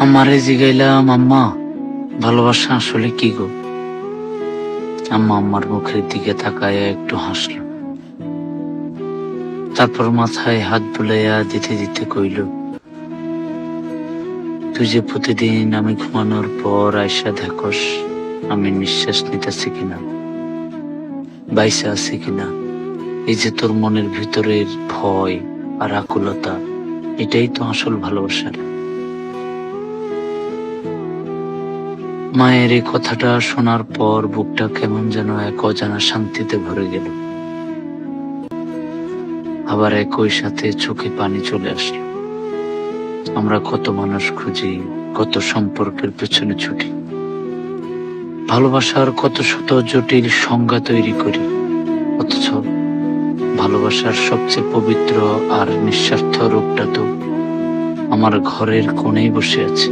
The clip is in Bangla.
আমারে জিগাইলাম, আম্মা ভালোবাসা আসলে কি গো? আম্মা আমার মুখের দিকে তাকায় একটু হাসলো, তারপর মাথায় হাত বুলাইয়া দিতে দিতে কইল, তুই যে প্রতিদিন আমি ঘুমানোর পর আইসা দেখস আমি নিঃশ্বাস নিতেছি কিনা, বাইসা আছি কিনা, এই যে তোর মনের ভিতরের ভয় আর আকুলতা, এটাই তো আসল ভালোবাসার। মায়ের এই কথাটা শোনার পর বুকটা কেমন যেন এক অজানা শান্তিতে ভরে গেল। আবার একই সাথে চোখে পানি চলে আসলো। আমরা কত মানুষ খুঁজি, কত সম্পর্কের পেছনে ছুটি, ভালোবাসার কত শত জটিল সংজ্ঞা তৈরি করি, অথচ ভালোবাসার সবচেয়ে পবিত্র আর নিঃস্বার্থ রূপটা তো আমার ঘরের কোণেই বসে আছে।